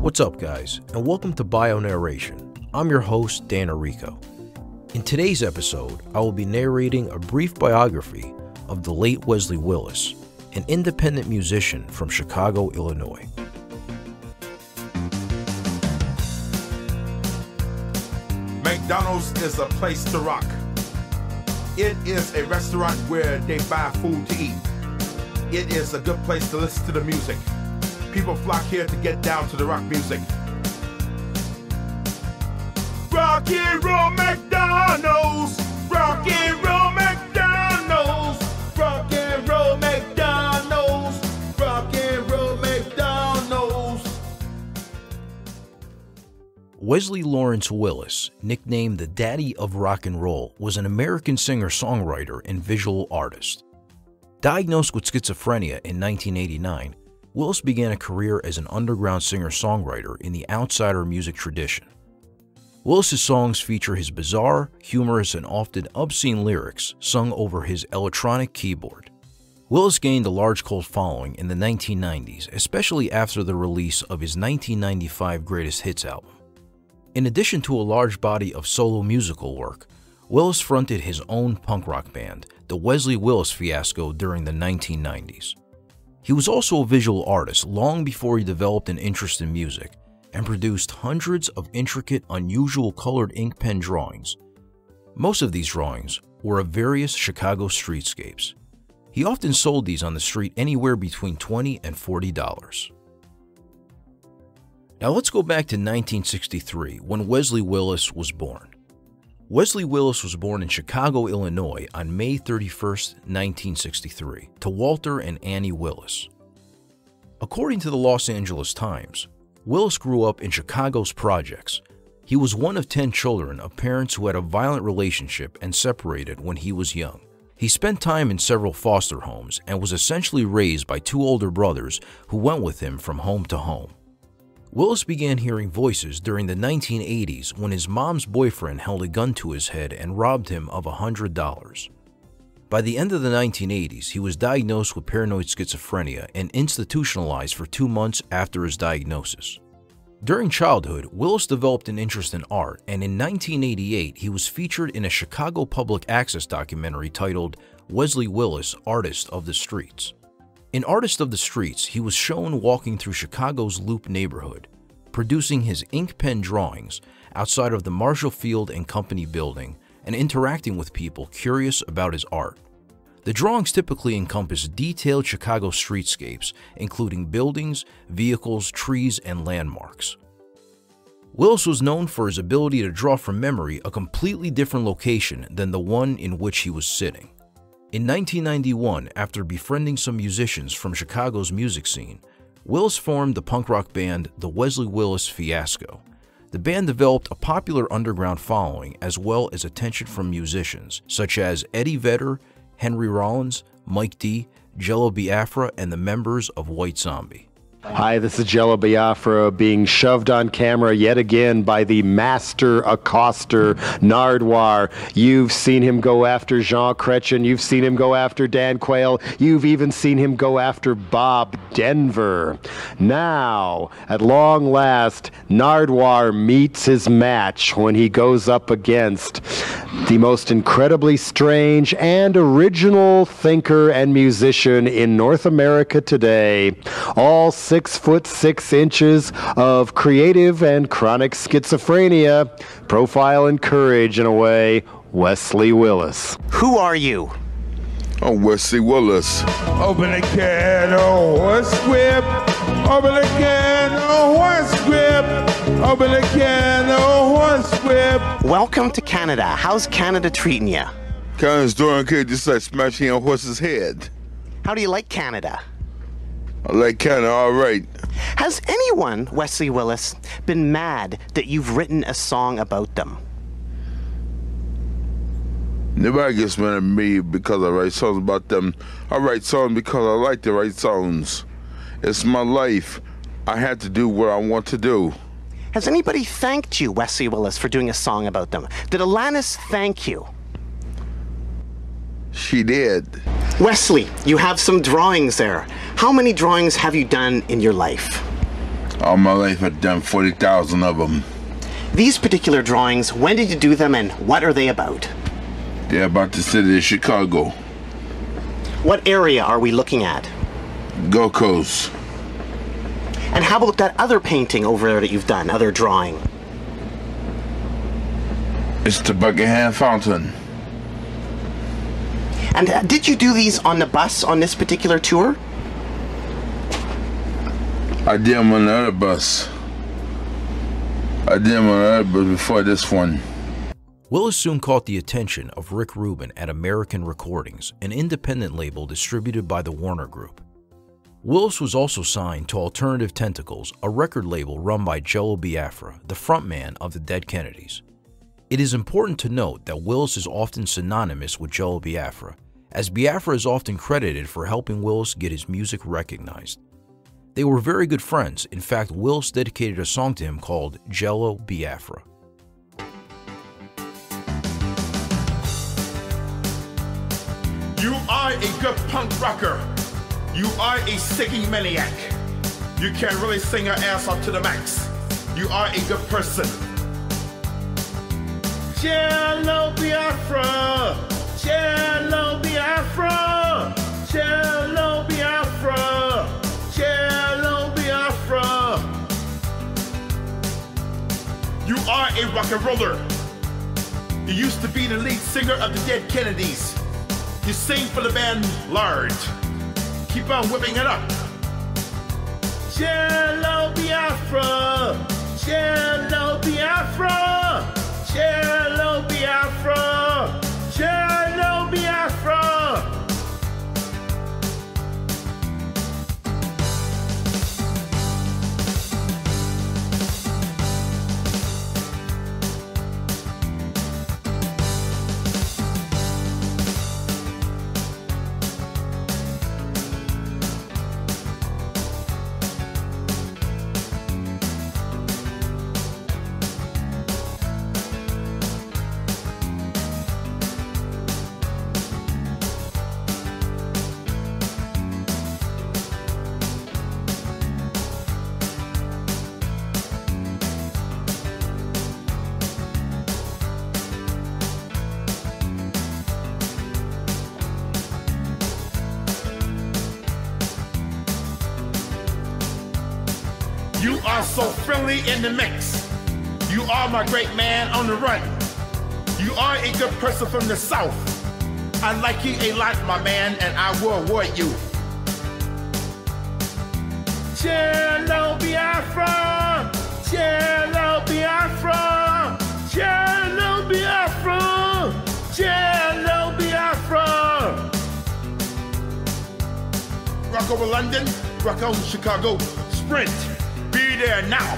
What's up, guys, and welcome to Bio-Narration. I'm your host, Dan Arico. In today's episode, I will be narrating a brief biography of the late Wesley Willis, an independent musician from Chicago, Illinois. McDonald's is a place to rock. It is a restaurant where they buy food to eat. It is a good place to listen to the music. People flock here to get down to the rock music. Rock and roll McDonald's. Rock and roll McDonald's. Rock and roll McDonald's. Rock and roll McDonald's. Wesley Lawrence Willis, nicknamed the Daddy of Rock and Roll, was an American singer-songwriter and visual artist. Diagnosed with schizophrenia in 1989, Willis began a career as an underground singer-songwriter in the outsider music tradition. Willis's songs feature his bizarre, humorous, and often obscene lyrics sung over his electronic keyboard. Willis gained a large cult following in the 1990s, especially after the release of his 1995 Greatest Hits album. In addition to a large body of solo musical work, Willis fronted his own punk rock band, the Wesley Willis Fiasco, during the 1990s. He was also a visual artist long before he developed an interest in music and produced hundreds of intricate, unusual colored ink pen drawings. Most of these drawings were of various Chicago streetscapes. He often sold these on the street anywhere between $20 and $40. Now let's go back to 1963 when Wesley Willis was born. Wesley Willis was born in Chicago, Illinois on May 31, 1963, to Walter and Annie Willis. According to the Los Angeles Times, Willis grew up in Chicago's projects. He was one of 10 children of parents who had a violent relationship and separated when he was young. He spent time in several foster homes and was essentially raised by two older brothers who went with him from home to home. Willis began hearing voices during the 1980s when his mom's boyfriend held a gun to his head and robbed him of $100. By the end of the 1980s, he was diagnosed with paranoid schizophrenia and institutionalized for 2 months after his diagnosis. During childhood, Willis developed an interest in art, and in 1988, he was featured in a Chicago Public Access documentary titled Wesley Willis, Artist of the Streets. In Artist of the Streets, he was shown walking through Chicago's Loop neighborhood, producing his ink pen drawings outside of the Marshall Field and Company building and interacting with people curious about his art. The drawings typically encompass detailed Chicago streetscapes, including buildings, vehicles, trees, and landmarks. Willis was known for his ability to draw from memory a completely different location than the one in which he was sitting. In 1991, after befriending some musicians from Chicago's music scene, Willis formed the punk rock band the Wesley Willis Fiasco. The band developed a popular underground following as well as attention from musicians such as Eddie Vedder, Henry Rollins, Mike D, Jello Biafra, and the members of White Zombie. Hi, this is Jello Biafra being shoved on camera yet again by the master accoster, Nardwuar. You've seen him go after Jean Chrétien. You've seen him go after Dan Quayle. You've even seen him go after Bob Denver. Now, at long last, Nardwuar meets his match when he goes up against the most incredibly strange and original thinker and musician in North America today. All 6'6" of creative and chronic schizophrenia, profile and courage in a way, Wesley Willis. Who are you? I'm Wesley Willis. Open the can of horse whip. Open the can of horse whip. Open the can of horse whip. Welcome to Canada. How's Canada treating you? Canada's doing okay, just like smashing a horse's head. How do you like Canada? I like Canada, all right. Has anyone, Wesley Willis, been mad that you've written a song about them? Nobody gets mad at me because I write songs about them. I write songs because I like to write songs. It's my life. I have to do what I want to do. Has anybody thanked you, Wesley Willis, for doing a song about them? Did Alanis thank you? She did. Wesley, you have some drawings there. How many drawings have you done in your life? All my life I've done 40,000 of them. These particular drawings, when did you do them and what are they about? They're about the city of Chicago. What area are we looking at? Gold Coast. And how about that other painting over there that you've done, other drawing? It's the Buckingham Fountain. And did you do these on the bus on this particular tour? I did them on the other bus. I did them on the other bus before this one. Willis soon caught the attention of Rick Rubin at American Recordings, an independent label distributed by the Warner Group. Willis was also signed to Alternative Tentacles, a record label run by Jello Biafra, the frontman of the Dead Kennedys. It is important to note that Willis is often synonymous with Jello Biafra, as Biafra is often credited for helping Willis get his music recognized. They were very good friends. In fact, Willis dedicated a song to him called Jello Biafra. You are a good punk rocker. You are a singing maniac. You can really sing your ass off to the max. You are a good person. Jello Biafra, Jello Biafra, Jello Biafra, Jello Biafra. You are a rock and roller. You used to be the lead singer of the Dead Kennedys. You sing for the band Lard. Keep on whipping it up. Jello Biafra, Jello Biafra, Jello Biafra, Jello Biafra. You are so friendly in the mix. You are my great man on the run. You are a good person from the South. I like you a lot, my man, and I will avoid you. Jello Biafra, Jello Biafra, Jello Biafra, Jello Biafra. Rock over London, rock over Chicago, sprint. Be there now.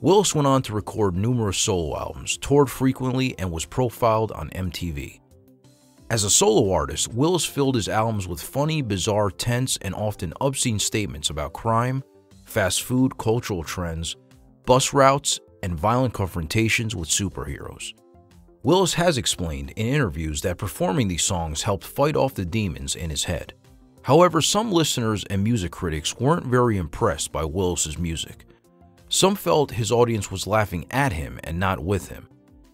Willis went on to record numerous solo albums, toured frequently, and was profiled on MTV. As a solo artist, Willis filled his albums with funny, bizarre, tense, and often obscene statements about crime, fast food, cultural trends, bus routes, and violent confrontations with superheroes. Willis has explained in interviews that performing these songs helped fight off the demons in his head. However, some listeners and music critics weren't very impressed by Willis's music. Some felt his audience was laughing at him and not with him.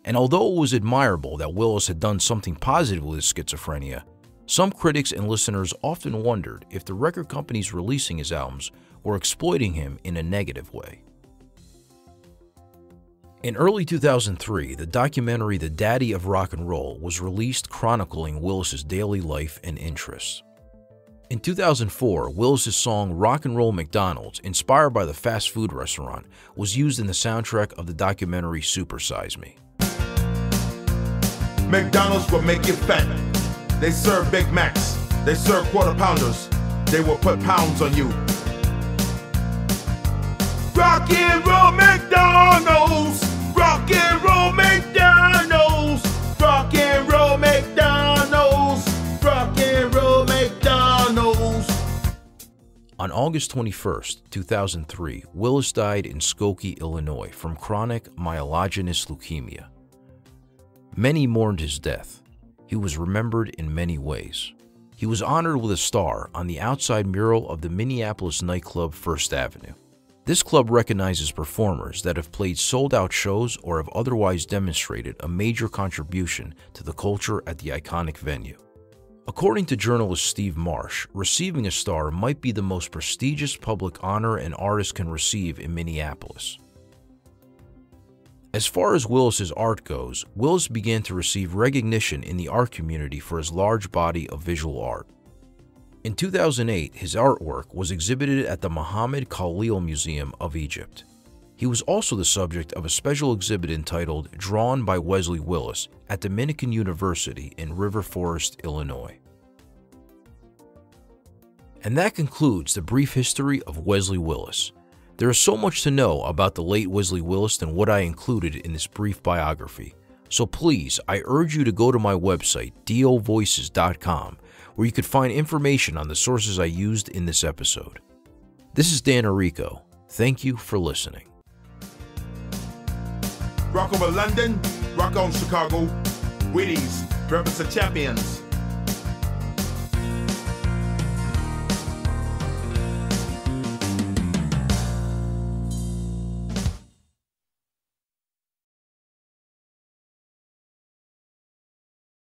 And although it was admirable that Willis had done something positive with his schizophrenia, some critics and listeners often wondered if the record companies releasing his albums were exploiting him in a negative way. In early 2003, the documentary The Daddy of Rock and Roll was released, chronicling Willis's daily life and interests. In 2004, Willis's song Rock and Roll McDonald's, inspired by the fast food restaurant, was used in the soundtrack of the documentary Super Size Me. McDonald's will make you fat. They serve Big Macs. They serve quarter pounders. They will put pounds on you. Rock and roll McDonald's. Rock and roll McDonald's. Rock and roll McDonald's. Rock and roll McDonald's. On August 21st, 2003, Willis died in Skokie, Illinois from chronic myelogenous leukemia. Many mourned his death. He was remembered in many ways. He was honored with a star on the outside mural of the Minneapolis nightclub First Avenue. This club recognizes performers that have played sold-out shows or have otherwise demonstrated a major contribution to the culture at the iconic venue. According to journalist Steve Marsh, receiving a star might be the most prestigious public honor an artist can receive in Minneapolis. As far as Willis's art goes, Willis began to receive recognition in the art community for his large body of visual art. In 2008, his artwork was exhibited at the Mohammed Khalil Museum of Egypt. He was also the subject of a special exhibit entitled Drawn by Wesley Willis at Dominican University in River Forest, Illinois. And that concludes the brief history of Wesley Willis. There is so much to know about the late Wesley Willis than what I included in this brief biography. So please, I urge you to go to my website, dovoices.com, where you could find information on the sources I used in this episode. This is Dan Arico. Thank you for listening. Rock over London, rock on Chicago. Greetings, brothers and champions.